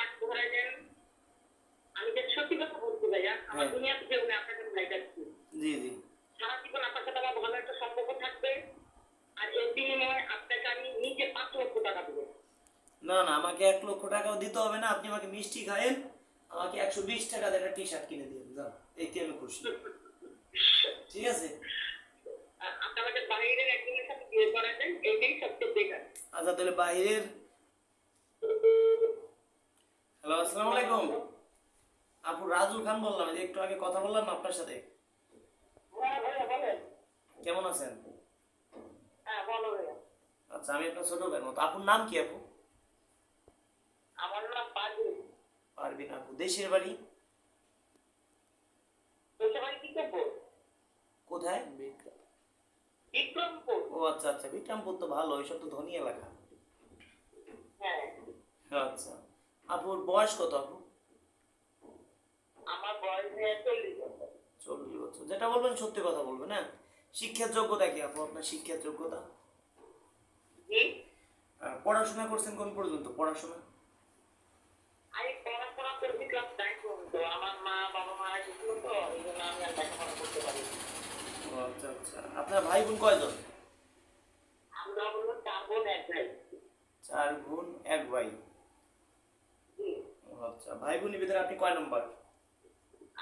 পাট ধরাই দেন। আমি যে সত্যি কথা বলছি ভাইয়া, আমার হ্যাঁ, দুনিয়াতে কেউ নেই, আপনাকে ভাই ডাকছি। জি জি। সারা জীবন আপনার সাথে আমার ভালো একটা সম্পর্ক থাকবে। আর এর বিনিময়ে আপনাকে আমি নিজে 5 লক্ষ টাকা দেবো। না না, আমাকে 1 লক্ষ টাকাও দিতে হবে না, আপনি আমাকে মিষ্টি খাইয়েন, আমাকে 120 টাকা দিয়ে একটা টি শার্ট কিনে দিন, যান, এইতে আমি খুশি। ঠিক আছে। আর আপনি আমাকে বাইরের একজনের সাথে বিয়ে করাতেন, এইটাই সবচেয়ে বেকার। আচ্ছা তাহলে বাইরের। হ্যালো, আসসালামু আলাইকুম। আপু রাজুল খান বললাম, এই যে একটু আগে কথা বললাম না আপনার সাথে। হ্যাঁ ভাইয়া বলেন। কেমন আছেন? হ্যাঁ বলো ভাইয়া। আচ্ছা, আমি আপনার ছোট ভাইয়ের মতো। আপুর নাম কি আপু? আমার নাম পারভিন। পারবিন আপু। দেশের বাড়ি দেশের বাড়ি কি করবো? কোথায়? বিক্রমপুর। ও আচ্ছা আচ্ছা, বিক্রমপুর তো ভালো, ওইসব তো ধনী এলাকা। হ্যাঁ। আচ্ছা, আপুর বয়স কত আপু? আমার বয়স ভাইয়া 40 বছর। 40 বছর। যেটা বলবেন সত্যি কথা বলবেন, হ্যাঁ। শিক্ষার যোগ্যতা কি আপু, আপনার শিক্ষার যোগ্যতা? জি। পড়াশোনা করছেন কোন পর্যন্ত পড়াশোনা? আমি পড়াশোনা করছি ক্লাস 9 পর্যন্ত। আমার মা বাবা মারা গেছিল, তো এই জন্য আমি আর লেখাপড়া করতে পারি। ও আচ্ছা আচ্ছা, আপনার ভাই বোন কয়জন? আমরা হলো 4 বোন 1 ভাই। 4 বোন 1 ভাই। জি। ও আচ্ছা, ভাই বোনের ভিতরে আপনি কয় নম্বর?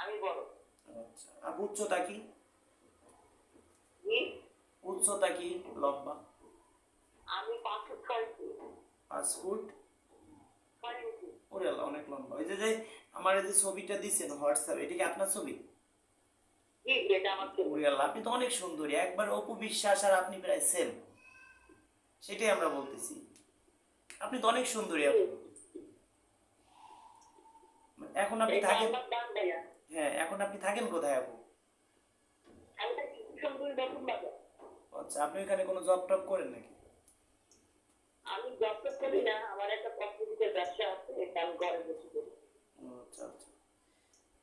আমি বড়। আচ্ছা, আপু উচ্চতা কি? জি। উচ্চতা কি? লম্বা? আমি 5 ফুট 6 ইঞ্চি। 5 ফুট? 6 ইঞ্চি। ওরে আল্লাহ, অনেক লম্বা। ওই যে যে আমার এই যে ছবিটা দিচ্ছেন হোয়াটসঅ্যাপ, এটা কি আপনার ছবি? জি জি, এটা আমার ছেলে। ওরে আল্লাহ, আপনি তো অনেক সুন্দরী, একবার অপু বিশ্বাস আর আপনি প্রায় সেম। সেটাই আমরা বলতেছি, আপনি তো অনেক সুন্দরী জি। আপু। এখন আপনি এটা থাকেন? আমার দান ভাইয়া। হ্যাঁ, এখন আপনি থাকেন কোথায় আপু? আমি তো কিশোরগঞ্জ নতুন বাজার। আচ্ছা, আপনি এখানে কোনো জব টব করেন নাকি? আমি জব তো করি না, আমার একটা কসমেটিকের ব্যবসা আছে, এটা আমি ঘরে বসে করি। ও আচ্ছা আচ্ছা।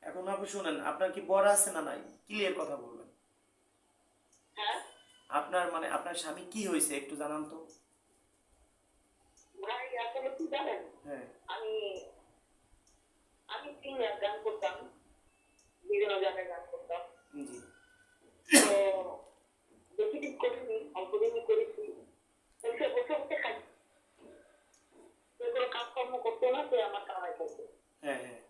এখন আপু শুনেন, আপনার কি বর আছে না নাই, ক্লিয়ার কথা বলবেন। হ্যাঁ আপনার মানে আপনার স্বামী কি হয়েছে একটু জানান তো। ভাই, আসলে কি জানেন, হ্যাঁ। আমি আমি সিঙ্গার, গান করতাম, বিভিন্ন জায়গায় গান করতাম। জি। তো বেশি দিন করিনি, অল্প দিনই করেছি। তো সে বসে বসে খাই, সেগুলো কাজকর্ম করতো না, সে আমার কামাই করতো। হ্যাঁ হ্যাঁ।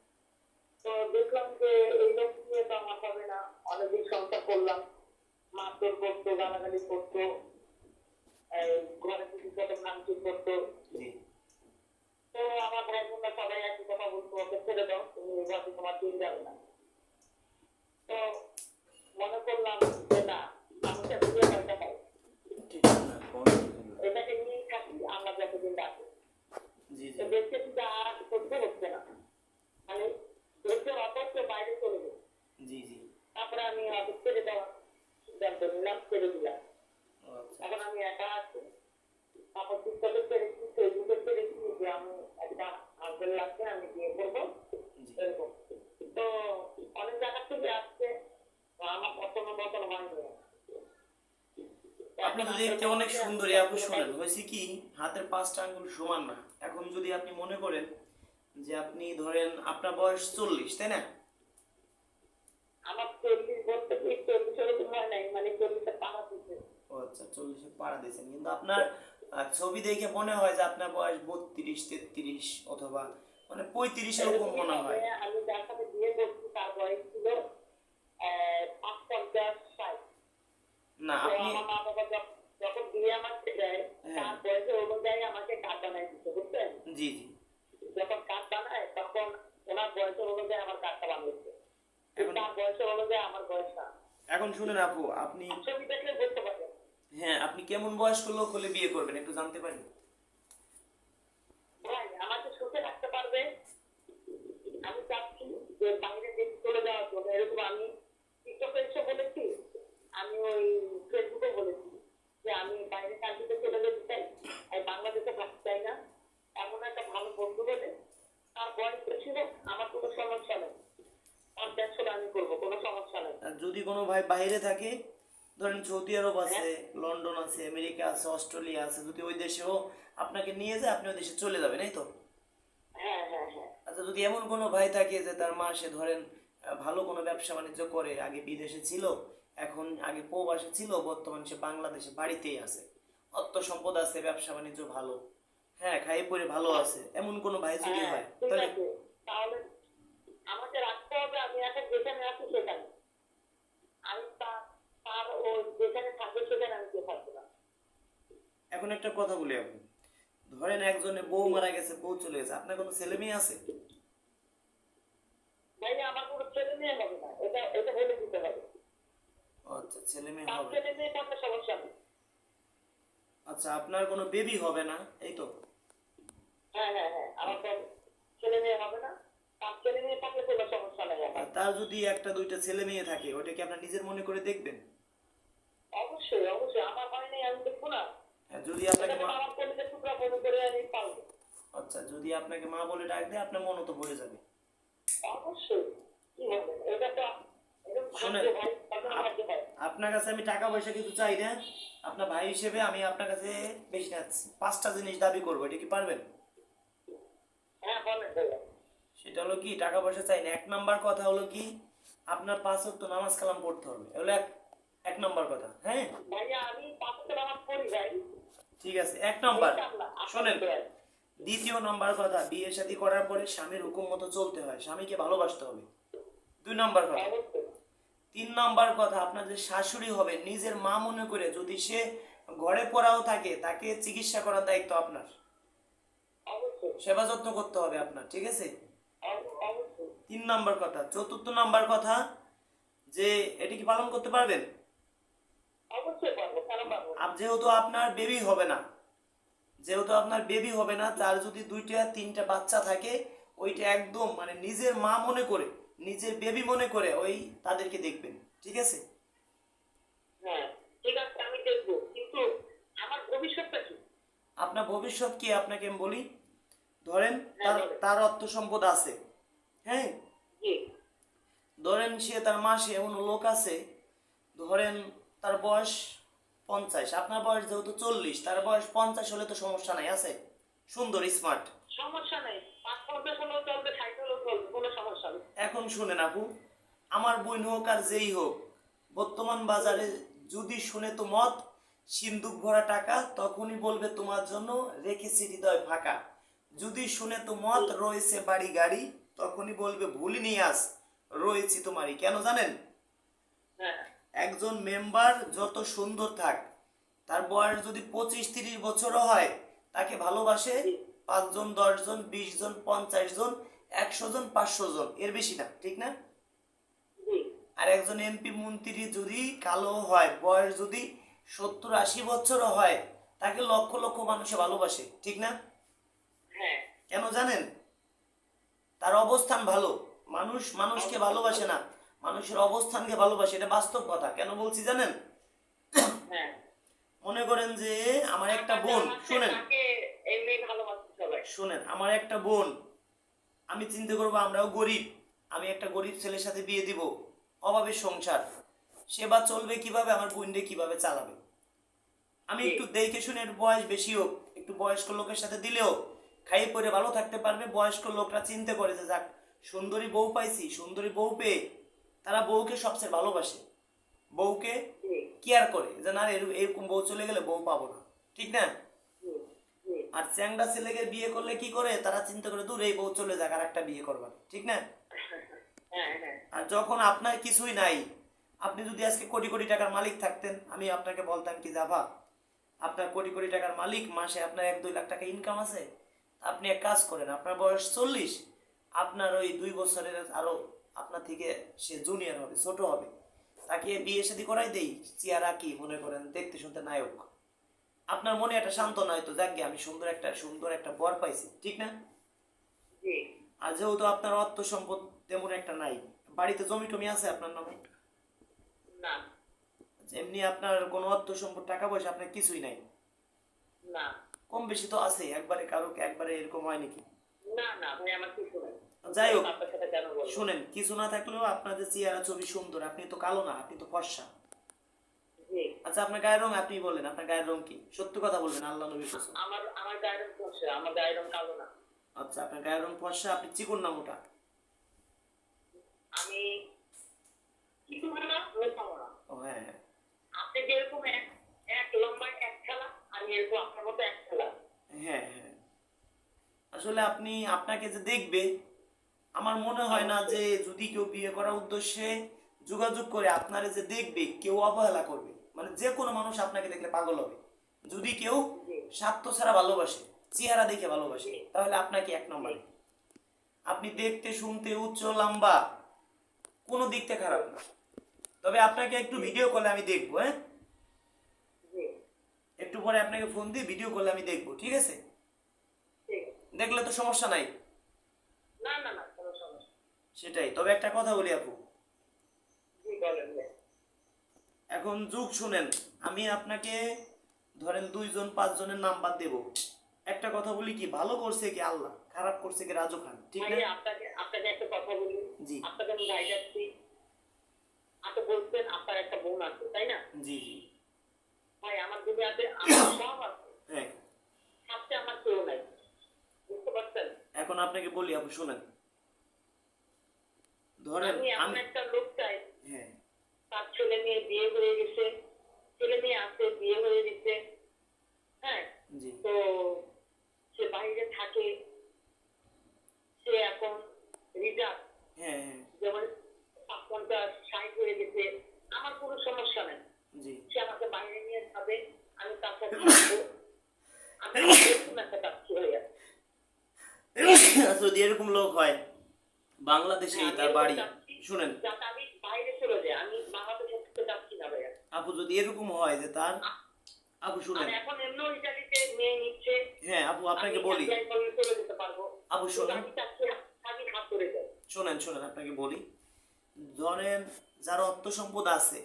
তো দেখলাম যে এই লোক নিয়ে তো আমার হবে না। অনেকদিন সংসার করলাম, মারধর করতো, গালাগালি করতো, এই ঘরে কিছু কত ভাঙচুর করতো। জি। তো আমার ভাই বোনরা সবাই একই কথা বলতো, ওকে ছেড়ে দাও, তুমি এভাবে তোমার দিন যাবে না। তো মনে করলাম যে না, মানুষের দিয়ে একটা হয়, ঠিক আছে না, কোন- এটাকে নিয়েই থাকি আমরা যতদিন রাখি। জি তো জি। দেখতে কিন্তু আর সহ্য হচ্ছে না, মানে ধৈর্যের অপত্য বাইরে চলে গেছে। জি জি। তারপরে আমি হয়তো ছেড়ে দেওয়ার সিদ্ধান্ত নিলাম, ছেড়ে দিলাম। ও আচ্ছা এখন আচ্ছা। আমি একা আছি। তারপর টিকটকে ছেড়েছি, ফেসবুকে ছেড়েছি যে আমি একটা হাসবেন্ড লাগবে, আমি বিয়ে করবো, জি। এরকম। তো অনেক জায়গা থেকে আসছে, তো আমার পছন্দ মতন হয়নি। আপনি এখন তো আপনার দেখতে মনে অনেক হচ্ছে আমি সুন্দরী আপু। সবগুলো শুনেন, পাইনি। হয়েছে কি, হাতের 5টা আঙ্গুল সমান না। এখন যদি আপনি মনে করেন যে আপনি ধরেন আপনার বয়স 40, তাই না? আমার 40 বলতে কি 40 এরকম হয় নাই, মানে 40-এ পাড়া দিচ্ছে। ও আচ্ছা, 40-এ পাড়া দিয়েছেন, কিন্তু আপনার ছবি দেখে মনে হয় যে আপনার বয়স 32, 33 অথবা মানে 35 এরকম এরকমই মনে হবে। হয়। আমি যার সাথে বিয়ে করছি তার বয়স ছিল 55-60। না তো আপনি। আমার মা বাবা যখন বিয়ে আমার দেয়, হ্যাঁ। তার বয়সের অনুযায়ী আমাকে কার্ড বানাই দিচ্ছে, বুঝছেন? জি জি। যখন কার্ড বানায় তখন ওনার বয়সের অনুযায়ী আমার কার্ডটা বানিয়েছে, এখন তার বয়সের অনুযায়ী আমার বয়স না। এখন শুনেন আপু, আপনি। ছবি দেখলে বলতে পারবেন। হ্যাঁ, আপনি কেমন বয়স্ক লোক হলে বিয়ে করবেন একটু জানতে পারি? ভাই আমাকে সুখে রাখতে পারবে। আমি চাচ্ছি যে বাইরে দেশে চলে যাওয়ার জন্য, এরকম আমি টিকটকে এসে বলেছি, আমি ওই ফেসবুকে বলেছি যে আমি বাইরে কান্ট্রিতে চলে যেতে চাই, আর বাংলাদেশে থাকতে চাই না। এমন একটা ভালো বন্ধু বলে, তার বয়স বেশি হোক, আমার কোনো সমস্যা নেই, তার ব্যবসা আমি করবো, কোনো সমস্যা নেই। আর যদি কোনো ভাই বাইরে থাকে, ধরেন সৌদি আরব হ্যাঁ আছে, লন্ডন আছে, আমেরিকা আছে, অস্ট্রেলিয়া আছে, যদি ওই দেশেও আপনাকে নিয়ে যায়, আপনি ওই দেশে চলে যাবেন, এই তো? হ্যাঁ হ্যাঁ হ্যাঁ আচ্ছা, যদি এমন কোনো ভাই থাকে যে তার মাসে ধরেন ভালো কোনো ব্যবসা বাণিজ্য করে, আগে বিদেশে ছিল, এখন আগে প্রবাসে ছিল, বর্তমান সে বাংলাদেশে বাড়িতেই আছে, অর্থ সম্পদ আছে, ব্যবসা বাণিজ্য ভালো, হ্যাঁ, খাই পরে ভালো আছে, এমন কোনো ভাই যদি হ্যাঁ হয় ঠিক তাহলে আছে। তাহলে আমাকে রাখতে হবে, আমি এখন যেখানে আছি সেখানে, আমি তার ও যেখানে থাকবে সেখানে আমি কেউ থাকবো না। এখন একটা কথা বলি আপনি, ধরেন একজনের বউ মারা গেছে, বউ চলে গেছে, আপনার কোনো ছেলে মেয়ে আছে? ভাইয়া আমার কোনো ছেলে মেয়ে হবে না, এটা এটা বলে দিতে হবে। ও আচ্ছা, ছেলে মেয়ে তার হবে। ছেলে মেয়ে থাকলে সমস্যা নেই। আচ্ছা, আপনার কোনো বেবি হবে না, এই তো? হ্যাঁ হ্যাঁ হ্যাঁ, আমার তো ছেলে মেয়ে হবে না, তার ছেলে মেয়ে থাকলে কোনো সমস্যা নেই আমার। আর তার যদি একটা দুইটা ছেলে মেয়ে থাকে, ওটা কি আপনার নিজের মনে করে দেখবেন? অবশ্যই অবশ্যই, আমার হয় নাই আমি দেখবো না। হ্যাঁ, যদি আপনাকে এটাকে মা, আমার কলিতে টুকরা মনে করে আমি পালবো। আচ্ছা, যদি আপনাকে মা বলে ডাক দেয়, আপনার মনও তো ভরে যাবে। অবশ্যই, কি হবে এটা তো এরকম শোনেন, ভাগ্য ভাই, তাদের ভাগ্য ভাই। আপনার কাছে আমি টাকা পয়সা কিছু চাই না, আপনার ভাই হিসেবে আমি আপনার কাছে বেশি না 5টা জিনিস দাবি করবো, এটা কি পারবেন? হ্যাঁ বলেন ভাইয়া। সেটা হলো কি, টাকা পয়সা চাই না। 1 নাম্বার কথা হলো কি, আপনার 5 ওয়াক্ত নামাজ কালাম পড়তে হবে, এগুলো এক নাম্বার কথা। হ্যাঁ, ভাইয়া আমি পাঁচটা নামাজ পড়ি ভাই। ঠিক আছে, 1 নাম্বার। ইনশাআল্লাহ, আপনার শোনেন, দোয়ায়। 2য় নাম্বার কথা, বিয়ে শাদী করার পরে স্বামীর হুকুম মতো চলতে হয়, স্বামীকে ভালোবাসতে হবে। 2 নাম্বার কথা। অবশ্যই 3 নাম্বার কথা, আপনার যে শাশুড়ি হবে, নিজের মা মনে করে, যদি সে ঘরে পড়াও থাকে, তাকে চিকিৎসা করার দায়িত্ব আপনার, অবশ্যই সেবা যত্ন করতে হবে আপনার, ঠিক আছে? অবশ্যই 3 নাম্বার কথা। 4র্থ নাম্বার কথা, যে এটা কি পালন করতে পারবেন? অবশ্যই পারবো, কেন পারবো না? যেহেতু আপনার বেবি হবে না, যেহেতু আপনার বেবি হবে না, তার যদি 2টা 3টা বাচ্চা থাকে, ওইটা একদম মানে নিজের মা মনে করে, নিজের বেবি মনে করে ওই তাদেরকে দেখবেন, ঠিক আছে? হ্যাঁ ঠিক আছে, আমি দেখবো, কিন্তু আমার ভবিষ্যৎটা কি? আপনার ভবিষ্যৎ কি আপনাকে আমি বলি, ধরেন হ্যাঁ তার বলেন। তার অর্থ সম্পদ আছে, হ্যাঁ, জি ধরেন সে তার মাসে এমন লোক আছে, ধরেন তার বয়স 50, আপনার বয়স যেহেতু 40, তার বয়স 50 হলে তো সমস্যা নাই, আছে, সুন্দর স্মার্ট। সমস্যা নেই, 5-50 হলেও চলবে, 60 হলেও চলবে, কোনো সমস্যা নেই। এখন শুনেন আপু, আমার বোন হোক আর যেই হোক, বর্তমান বাজারে যদি শুনে তো মত, সিন্দুক ভরা টাকা, তখনই বলবে তোমার জন্য রেখেছি হৃদয় ফাঁকা। যদি শুনে তো মত, রয়েছে বাড়ি গাড়ি, তখনই বলবে ভুলিনি আজ, রয়েছি তোমারই। কেন জানেন? হ্যাঁ একজন মেম্বার যত সুন্দর থাক, তার বয়স যদি 25-30 বছরও হয়, তাকে ভালোবাসে 5 জন, 10 জন, 20 জন, 50 জন, 100 জন, 500 জন, এর বেশি না, ঠিক না? জি আর একজন এমপি মন্ত্রী যদি কালো হয়, বয়স যদি 70-80 বছরও হয়, তাকে লক্ষ লক্ষ মানুষে ভালোবাসে, ঠিক না? হ্যাঁ কেন জানেন? তার অবস্থান ভালো। মানুষ মানুষকে ভালোবাসে না, মানুষের অবস্থানকে ভালোবাসে, এটা বাস্তব কথা। কেন বলছি জানেন? হ্যাঁ মনে করেন যে আমার একটা বোন, শুনেন তাকে এমনি ভালোবাসে সবাই। শুনেন, আমার একটা বোন, আমি চিন্তা করবো আমরাও গরিব, আমি একটা গরিব ছেলের সাথে বিয়ে দিব, অভাবের সংসার, সে বা চলবে কিভাবে, আমার বোনকে কিভাবে চালাবে? আমি একটু দেখে শুনে, একটু বয়স বেশি হোক, একটু বয়স্ক লোকের সাথে দিলেও খাইয়ে পরে ভালো থাকতে পারবে। বয়স্ক লোকরা চিন্তা করে যে যাক, সুন্দরী বউ পাইছি, সুন্দরী বউ পেয়ে তারা বউকে সবচেয়ে ভালোবাসে, বউকে জি কেয়ার করে, যে না এরকম বউ চলে গেলে বউ পাবো না, ঠিক না? জি জি আর চ্যাংড়া ছেলেকে বিয়ে করলে কি করে, তারা চিন্তা করে দূর এই বউ চলে যাক, আর একটা বিয়ে করবার, ঠিক না? হ্যাঁ হ্যাঁ আর যখন আপনার কিছুই নাই, আপনি যদি আজকে কোটি কোটি টাকার মালিক থাকতেন, আমি আপনাকে বলতাম কি জাভা, আপনার কোটি কোটি টাকার মালিক, মাসে আপনার 1-2 লাখ টাকা ইনকাম আছে, আপনি এক কাজ করেন, আপনার বয়স 40, আপনার ওই 2 বছরের আরো আপনার থেকে সে জুনিয়র হবে, ছোট হবে, তাকে বিয়ে শাদী করাই দেই, চেহারা কি মনে করেন, দেখতে শুনতে নায়ক, আপনার মনে একটা সান্ত্বনা হয়তো, যাক গে, আমি সুন্দর একটা বর পাইছি, ঠিক না? জি আর যেহেতু আপনার অর্থ সম্পদ তেমন একটা নাই, বাড়িতে জমি টমি আছে আপনার নামে? না এমনি আপনার কোনো অর্থ সম্পদ, টাকা পয়সা আপনার কিছুই নাই? না কম বেশি তো আছে, একবারে কারো একবারে এরকম হয় নাকি? না না ভাই, আমার কিছু নাই। যাই হোক, আপনার সাথে কেন বলবো? শুনেন, কিছু না থাকলেও আপনার যে চেহারা ছবি সুন্দর, আপনি তো কালো না, আপনি তো ফর্সা। জি আচ্ছা, আপনার গায়ের রং, আপনি বলেন আপনার গায়ের রং কি, সত্য কথা বলবেন, আল্লাহ নবীর কসম। আমার গায়ের রং ফর্সা, আমার গায়ের রং কালো না। আচ্ছা, আপনার গায়ের রং ফর্সা, আপনি চিকন না মোটা? আমি কিছু না মোটা না। ও হ্যাঁ হ্যাঁ আপনি যেরকম এক এক লম্বায় এক খেলা, আমি এরকম আপনার মতো এক খেলা। হ্যাঁ হ্যাঁ। আসলে আপনি, আপনাকে যে দেখবে, আমার মনে হয় না যে যদি কেউ বিয়ে করার উদ্দেশ্যে যোগাযোগ করে আপনারে যে দেখবে কেউ অবহেলা করবে। মানে যে কোনো মানুষ আপনাকে দেখলে পাগল হবে। যদি কেউ জি স্বার্থ ছাড়া ভালোবাসে, চেহারা দেখে ভালোবাসে, জি তাহলে আপনাকে এক জি নম্বরে। আপনি দেখতে শুনতে উচ্চ লম্বা, কোনো দিক থেকে খারাপ না। তবে আপনাকে একটু জি ভিডিও কলে আমি দেখবো, হ্যাঁ? জি, একটু পরে আপনাকে ফোন দিয়ে ভিডিও কলে আমি দেখবো, ঠিক আছে? ঠিক আছে। দেখলে তো সমস্যা নাই। না না না, কোনো সমস্যা। সেটাই। তবে একটা কথা বলি আপু, জি বলেন যে। এখন যুগ শুনেন, আমি আপনাকে ধরেন 2 জন 5 জনের নাম্বার দেব। একটা কথা বলি কি, ভালো করছে কি আল্লাহ, খারাপ করছে কি রাজু খান, ঠিক না? ভাই আপনাকে আপনাকে একটা কথা বলি। জি আপনাকে আমি গাইড আসছি। আপনি বলছেন আপনার একটা বোন আছে, তাই না? জি জি। ভাই আমার দুনিয়াতে আমার সব আছে, হ্যাঁ, সাথে আমার কেউ নাই। বুঝতে পারছেন? এখন আপনাকে বলি আপু শুনেন, ধরেন আমি এমন আমি, একটা লোক চাই, হ্যাঁ তার ছেলে মেয়ে বিয়ে হয়ে গেছে, ছেলে মেয়ে আছে বিয়ে হয়ে গেছে, হ্যাঁ, জি তো সে বাইরে থাকে, সে এখন রিজার্ভ, হ্যাঁ হ্যাঁ যেমন 50-60 হয়ে গেছে, আমার কোনো সমস্যা নেই। জি। সে আমাকে বাইরে নিয়ে যাবে, আমি তার সাথে থাকবো। আমি এরকম একটা চাচ্ছি ভাইয়া। যদি এরকম লোক হয়, বাংলাদেশেই হ্যাঁ, আমি তার এরকম বাড়ি, চাচ্ছি, শুনেন যাতে আমি বাইরে চলে যাই। আমি বাংলাদেশে থাকতে চাচ্ছি না ভাইয়া। আপু, যদি এরকম হয় যে তার, আপু আর শুনেন, এখন এমনিও ইটালিতে মেয়ে নিচ্ছে, হ্যাঁ আপু আমি আপনাকে বলি, অ্যাপ্লাই করলে চলে যেতে পারবো। আপু কিন্তু শোনেন, আমি চাচ্ছি আমি হাত ধরে যাই। শোনেন শোনেন আপনাকে বলি, ধরেন যার অর্থ সম্পদ আছে,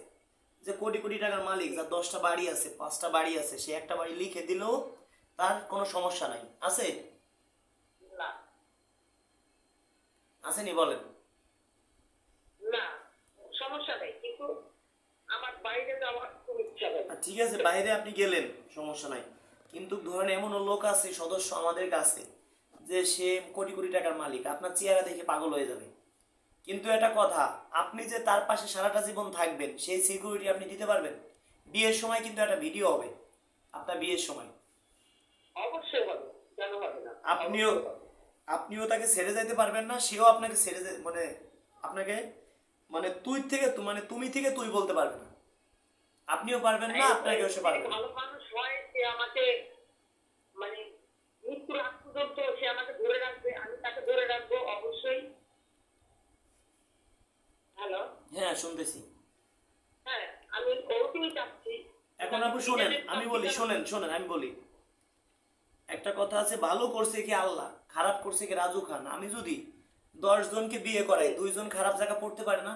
যে কোটি কোটি টাকার মালিক, যার 10টা বাড়ি আছে, 5টা বাড়ি আছে, সে একটা বাড়ি লিখে দিলেও তার কোনো সমস্যা নাই, আছে? না আসেনি বলেন? না, সমস্যা নেই, কিন্তু আমার বাইরে যাওয়ার খুব ইচ্ছা ভাই। ঠিক আছে, বাইরে আপনি গেলেন, সমস্যা নাই। কিন্তু ধরেন এমনও লোক আছে, সদস্য আমাদের কাছে, যে সে কোটি কোটি টাকার মালিক, আপনার চেহারা দেখে পাগল হয়ে যাবে। কিন্তু একটা কথা, আপনি যে তার পাশে সারাটা জীবন থাকবেন, সেই সিকিউরিটি আপনি দিতে পারবেন? বিয়ের সময় কিন্তু একটা ভিডিও হবে আপনার বিয়ের সময়, অবশ্যই হবে, কেন হবে না? আপনিও অবশ্যই হবে। আপনিও তাকে ছেড়ে যাইতে পারবেন না, সেও আপনাকে মানে আপনাকে, মানে তুই থেকে মানে তুমি থেকে তুই বলতে পারবে না, আপনিও পারবেন না, আপনাকেও সে পারবে না। ভালো মানুষ হয়, সে আমাকে মানে মৃত্যুর আগ পর্যন্ত সে আমাকে ধরে রাখবে, আমি তাকে ধরে রাখবো অবশ্যই। হ্যালো, হ্যাঁ শুনতেছি। হ্যাঁ, আমি ওরকমই চাচ্ছি। এখন আপু শোনেন, আমি বলি, শোনেন শোনেন আমি বলি, একটা কথা আছে, ভালো করছে কি আল্লাহ, খারাপ করছে কি রাজু খান। আমি যদি 10 জনকে বিয়ে করাই, 2 জন খারাপ জায়গা পড়তে পারে না?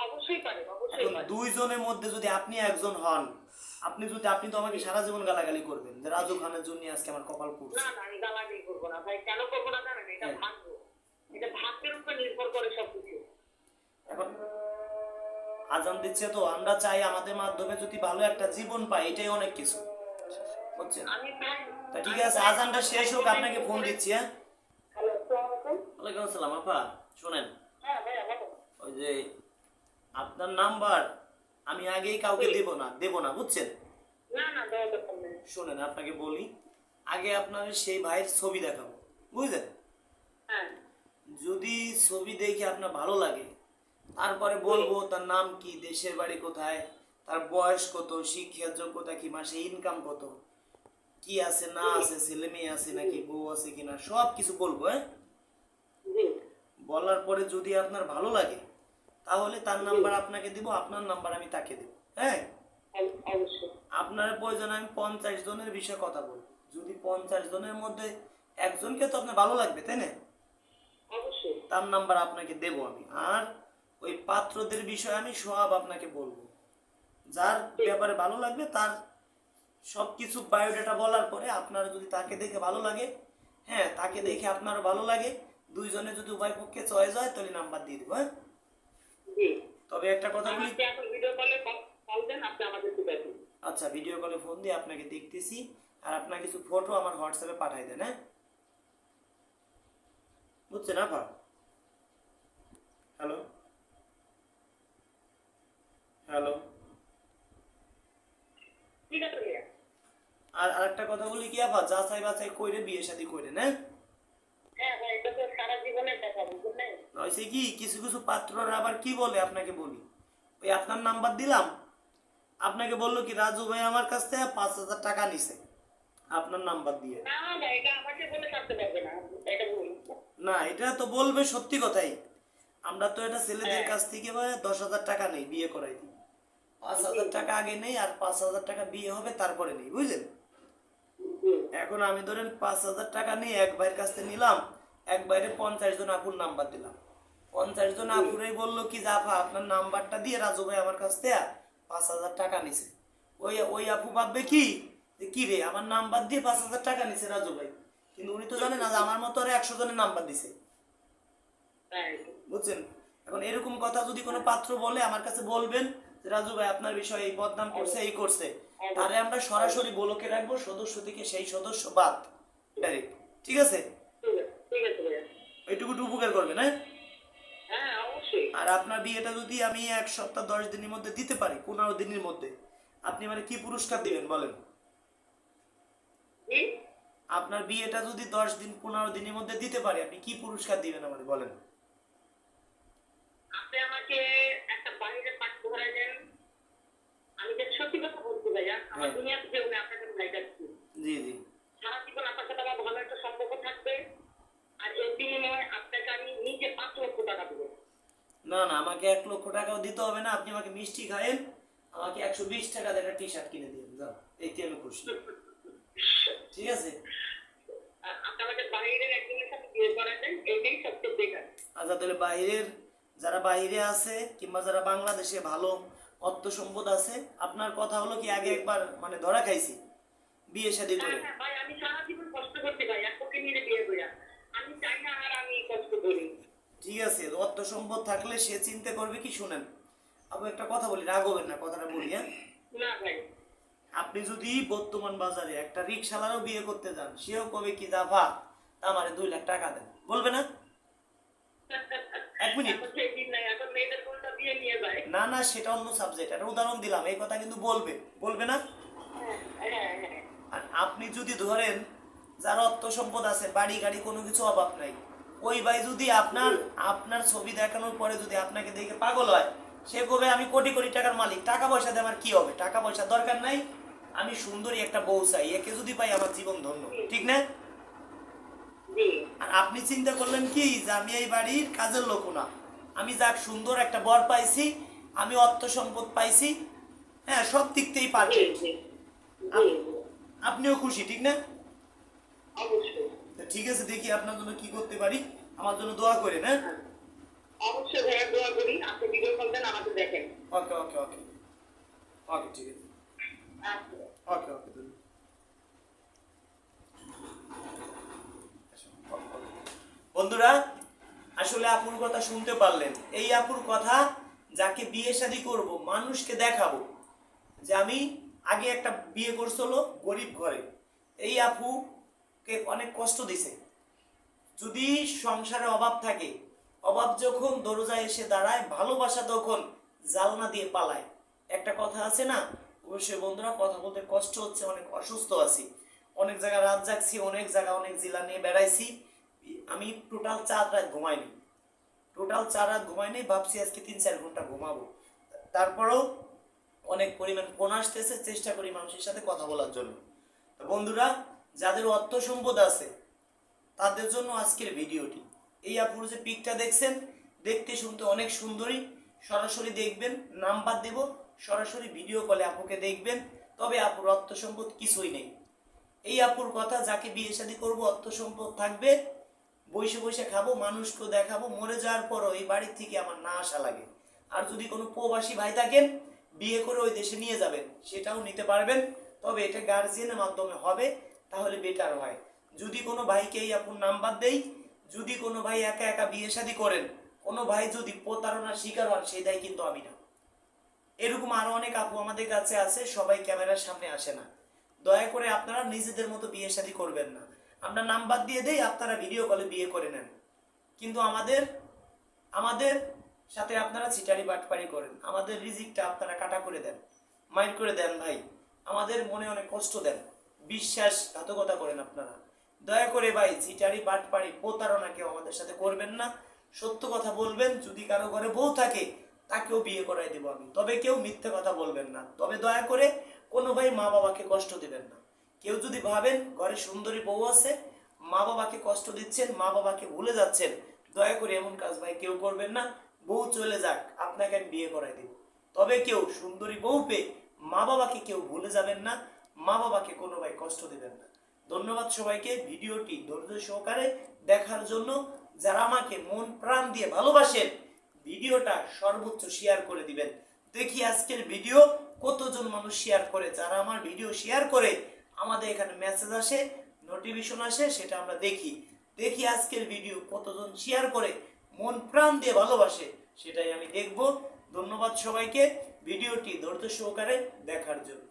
অবশ্যই পারে, অবশ্যই এখন পারে। 2 জনের মধ্যে যদি আপনি একজন হন, আপনি তো আমাকে সারা জীবন গালাগালি করবেন যে রাজু খানের জন্য আজকে আমার কপাল না পুড়ছে। না, আমি গালাগালি করবো না ভাই। কেন করবো না জানেন? এটা হ্যাঁ। ভাগ্য, এটা ভাগ্যের উপর নির্ভর করে সবকিছু। এখন আজান দিচ্ছে, তো আমরা চাই আমাদের মাধ্যমে যদি ভালো একটা জীবন পাই, এটাই অনেক কিছু, বুঝছেন? আমি ভাই, তা ঠিক আমি আছে, ভাই আজানটা আমার শেষ হোক, ভাই আপনাকে ফোন দিচ্ছি, হ্যাঁ? হ্যালো, আসসালামু আলাইকুম। ওয়ালাইকুম আসসালাম। আপা শোনেন, হ্যাঁ ভাইয়া বলো। ওই যে আপনার নাম্বার আমি আগেই কাউকে দেব না, বুঝছেন? না না, দেওয়া দরকার নেই। শোনেন, আপনাকে বলি, আগে আপনার সেই ভাইয়ের ছবি দেখাবো, বুঝলেন? হ্যাঁ যদি ছবি দেখে আপনার ভালো লাগে, তারপরে বলবো তার নাম কি, দেশের বাড়ি কোথায়, তার বয়স কত, শিক্ষার যোগ্যতা কি, মাসে ইনকাম কত, কি আছে না আছে, ছেলে মেয়ে আছে নাকি, বউ আছে কিনা, সব কিছু বলবো, হ্যাঁ? জি বলার পরে যদি আপনার ভালো লাগে, তাহলে তার জি, নাম্বার আপনাকে দিব, আপনার নাম্বার আমি তাকে দেব, হ্যাঁ? অবশ্যই। আপনার প্রয়োজন আমি 50 জনের বিষয়ে কথা বলবো। যদি 50 জনের মধ্যে একজনকে তো আপনার ভালো লাগবে, তাই না? অবশ্যই। তার নাম্বার আপনাকে দেব আমি। আর ওই পাত্রদের বিষয়ে আমি সব আপনাকে বলবো, যার ব্যাপারে ভালো লাগবে তার সবকিছু বায়োডাটা বলার পরে আপনার যদি তাকে দেখে ভালো লাগে, হ্যাঁ তাকে দেখে আপনারও ভালো লাগে, 2 জনে যদি উভয় পক্ষে চয়েস হয়, তাহলে নাম্বার দিয়ে দেবো, হ্যাঁ? জি, তবে একটা কথা বলি, আমাকে এখন ভিডিও কলে কল দেন, আপনি আমাদের দিবেন। আচ্ছা ভিডিও কলে ফোন দিয়ে আপনাকে দেখতেছি, আর আপনার কিছু ফটো আমার হোয়াটসঅ্যাপে পাঠাই দেন, হ্যাঁ? হচ্ছে না আপা? Hello hello. ঠিক আছে ভাইয়া। আর আরেকটা কথা বলি কি আপা, যাচাই বাছাই কইরে বিয়ে শাদী কইরে না। হ্যাঁ ভাই, এটা তো সারা জীবনের দেখা, বুঝলেন? হয়েছে কি, কিছু কিছু পাত্ররা আবার কি বলে আপনাকে বলি, ওই আপনার নাম্বার দিলাম, আপনাকে বললো কি রাজু ভাই আমার কাছ থেকে 5,000 টাকা নিছে আপনার নাম্বার দিয়ে। না ভাই, এটা আমাকে বলে থাকতে পারবে না, এটা ভুল। না এটা তো বলবে সত্যি কথাই। আমরা তো এটা ছেলেদের হ্যাঁ। কাছ থেকে ভাই 10,000 টাকা নেই, বিয়ে করাই দিই। 5,000 টাকা আগে নেই, আর 5,000 টাকা বিয়ে হবে তারপরে নেই, বুঝলেন? জি। এখন আমি ধরেন 5,000 টাকা নিয়ে এক ভাইয়ের কাছ থেকে নিলাম, এক ভাইরে 50 জন আপুর নাম্বার দিলাম। 50 জন আপুরাই বললো কি যে আপা আপনার নাম্বারটা দিয়ে রাজু ভাই আমার কাছ থেকে 5,000 টাকা নিছে। ওই ওই আপু ভাববে কি যে কি রে, আমার নাম্বার দিয়ে 5,000 টাকা নিছে রাজু ভাই, কিন্তু উনি তো জানে না যে আমার মতো আর 100 জনের নাম্বার দিছে, তাই। বুঝছেন? এখন এরকম কথা যদি কোনো পাত্র বলে আমার কাছে বলবেন যে রাজু ভাই আপনার বিষয়ে এই বদনাম করছে, এই করছে, তাহলে আমরা সরাসরি বলকে রাখবো, সদস্য থেকে সেই সদস্য বাদ ডাইরেক্ট। ঠিক আছে? ঠিক আছে ভাইয়া। এইটুকু উপকার করবেন, হ্যাঁ? হ্যাঁ অবশ্যই। আর আপনার বিয়েটা যদি আমি 1 সপ্তাহ 10 দিনের মধ্যে দিতে পারি, 15 দিনের মধ্যে, আপনি মানে কি পুরস্কার দিবেন বলেন? জি। আপনার বিয়েটা যদি 10 দিন 15 দিনের মধ্যে দিতে পারি, আপনি কি পুরস্কার দিবেন আমাকে বলেন? আপনি আমাকে একটা বাইরে পাঠ ধরাই দেন। আমি যে সত্যি কথা বলছি ভাইয়া, আমার হ্যাঁ। দুনিয়াতে কেউ নেই, আপনাকে আমি লাইক রাখছি। জি জি। সারা জীবন আপনার সাথে আমার ভালো একটা সম্পর্ক থাকবে। আর এর বিনিময়ে আপনাকে আমি নিজে 5 লক্ষ টাকা দেবো। না না, আমাকে 1 লক্ষ টাকাও দিতে হবে না, আপনি আমাকে মিষ্টি খাইয়েন, আমাকে 120 টাকা দিয়ে একটা টি শার্ট কিনে দিন, যাও, এইতে আমি খুশি। ঠিক আছে? আর আপনি আমাকে বাইরের একজনের সাথে বিয়ে করাই দেন, এটাই সবচেয়ে বেকার। আচ্ছা তাহলে বাইরের, যারা বাইরে আছে কিংবা যারা বাংলাদেশে ভালো অর্থ সম্পদ আছে, আপনার কথা হলো কি আগে একবার মানে ধরা খাইছি বিয়ে শাদী হ্যাঁ করে। হ্যাঁ ভাই, আমি সারা জীবন কষ্ট করছি ভাই, এতকে নিয়ে বিয়ে করিয়া। আমি চাই না আর আমি কষ্ট করি। ঠিক আছে, অর্থ সম্পদ থাকলে সে চিন্তা করবে কি, শুনেন আপু একটা কথা বলি, রাগ হবেন না, কথাটা বলি, হ্যাঁ? না ভাই। আপনি যদি বর্তমান বাজারে একটা রিক্সাওয়ালারও বিয়ে করতে যান, সেও কবে কি দাফা আমারে 2 লাখ টাকা দেন, বলবে না? 1 মিনিট। এখন সেই দিন নাই, এখন মেয়েদের কোনটা বিয়ে নিয়ে যায়। না না, সেটা অন্য সাবজেক্ট, একটা উদাহরণ দিলাম, এই কথা কিন্তু বলবে, বলবে না? হ্যাঁ হ্যাঁ হ্যাঁ। আর আপনি যদি ধরেন যার অর্থ সম্পদ আছে, বাড়ি গাড়ি কোনো কিছু অভাব নাই, ওই ভাই যদি আপনার আপনার ছবি দেখানোর পরে যদি আপনাকে দেখে পাগল হয়, সে কবে আমি কোটি কোটি টাকার মালিক, টাকা পয়সা দিয়ে আমার কি হবে, টাকা পয়সা দরকার নাই, আমি সুন্দরী একটা বউ চাই, একে যদি পাই আমার জীবন ধন্য, ঠিক না? জি। আর আপনি চিন্তা করলেন কি যে আমি এই বাড়ির কাজের লোক না, আমি যাক সুন্দর একটা বর পাইছি, আমি অর্থ সম্পদ পাইছি, হ্যাঁ সব দিক থেকেই জি পারফেক্ট, জি জি। আপনিও খুশি, ঠিক না? অবশ্যই। তো ঠিক আছে, দেখি আপনার জন্য কি করতে পারি, আমার জন্য দোয়া করেন, হ্যাঁ? হ্যাঁ। অবশ্যই ভাইয়া, দোয়া করি। আপনি ভিডিও কল দেন, আমাকে দেখেন। ওকে ওকে ওকে ওকে, ঠিক আছে, আচ্ছা। ওকে ওকে। বন্ধুরা, আসলে আপুর কথা শুনতে পারলেন, এই আপুর কথা, যাকে বিয়ে শাদী করব, মানুষকে দেখাবো যে আমি আগে একটা বিয়ে করছিল গরিব ঘরে, এই আপুকে অনেক কষ্ট দিছে। যদি সংসারে অভাব থাকে, অভাব যখন দরজায় এসে দাঁড়ায়, ভালোবাসা তখন জালনা দিয়ে পালায়। একটা কথা আছে না? অবশ্যই বন্ধুরা, কথা বলতে কষ্ট হচ্ছে, অনেক অসুস্থ আছি, অনেক জায়গায় রাত জাগছি, অনেক জায়গা অনেক জেলা নিয়ে বেড়াইছি, আমি টোটাল 4 রাত ঘুমাইনি, টোটাল 4 রাত ঘুমাইনি, ভাবছি আজকে 3-4 ঘন্টা ঘুমাবো। তারপরেও অনেক পরিমাণ ফোন আসতেছে, চেষ্টা করি মানুষের সাথে কথা বলার জন্য। তো বন্ধুরা, যাদের অর্থ সম্পদ আছে তাদের জন্য আজকের ভিডিওটি। এই আপুর যে পিকটা দেখছেন, দেখতে শুনতে অনেক সুন্দরী, সরাসরি দেখবেন, নাম্বার দেব, সরাসরি ভিডিও কলে আপুকে দেখবেন, তবে আপুর অর্থ সম্পদ কিছুই নেই। এই আপুর কথা, যাকে বিয়ে শাদী করবো অর্থ সম্পদ থাকবে, বসে বসে খাবো, মানুষকেও দেখাবো, মরে যাওয়ার পরও এই বাড়ির থেকে আমার না আসা লাগে। আর যদি কোনো প্রবাসী ভাই থাকেন, বিয়ে করে ওই দেশে নিয়ে যাবেন, সেটাও নিতে পারবেন, তবে এটা গার্জিয়ানের মাধ্যমে হবে, তাহলে বেটার হয়। যদি কোনো ভাইকে এই আপুর নাম্বার দেই, যদি কোনো ভাই একা একা বিয়ে শাদী করেন, কোনো ভাই যদি প্রতারণার শিকার হন, সেই দায় কিন্তু আমি না। এরকম আরো অনেক আপু আমাদের কাছে আছে, সবাই ক্যামেরার সামনে আসে না। দয়া করে আপনারা নিজেদের মতো বিয়ে শাদী করবেন না, আমরা নাম্বার দিয়ে দেই, আপনারা ভিডিও কলে বিয়ে করে নেন। কিন্তু আমাদের আমাদের সাথে আপনারা চিটারি বাটপারি করেন, আমাদের রিজিকটা আপনারা কাটা করে দেন, মাইন্ড করে দেন ভাই, আমাদের মনে অনেক কষ্ট দেন, বিশ্বাসঘাতকতা করেন আপনারা। দয়া করে ভাই চিটারি বাটপারি প্রতারণা কেউ আমাদের সাথে করবেন না। সত্য কথা বলবেন, যদি কারো ঘরে বউ থাকে তাকেও বিয়ে করাই দেবো আমি, তবে কেউ মিথ্যে কথা বলবেন না। তবে দয়া করে কোনো ভাই মা বাবাকে কষ্ট দিবেন না। কেউ যদি ভাবেন ঘরে সুন্দরী বউ আছে, মা বাবাকে কষ্ট দিচ্ছেন, মা বাবাকে ভুলে যাচ্ছেন, দয়া করে এমন কাজ ভাই কেউ করবেন না। বউ চলে যাক, আপনাকে আমি বিয়ে করাই দেব, তবে কেউ সুন্দরী বউ পেয়ে মা বাবাকে কেউ ভুলে যাবেন না, মা বাবাকে কোনো ভাই কষ্ট দিবেন না। ধন্যবাদ সবাইকে ভিডিওটি ধৈর্য সহকারে দেখার জন্য। যারা আমাকে মন প্রাণ দিয়ে ভালোবাসেন, ভিডিওটা সর্বোচ্চ শেয়ার করে দিবেন। দেখি আজকের ভিডিও কতজন মানুষ শেয়ার করে। যারা আমার ভিডিও শেয়ার করে আমাদের এখানে মেসেজ আসে, নোটিফিকেশন আসে, সেটা আমরা দেখি। দেখি আজকের ভিডিও কতজন শেয়ার করে, মন প্রাণ দিয়ে ভালোবাসে, সেটাই আমি দেখব। ধন্যবাদ সবাইকে ভিডিওটি ধৈর্য সহকারে দেখার জন্য।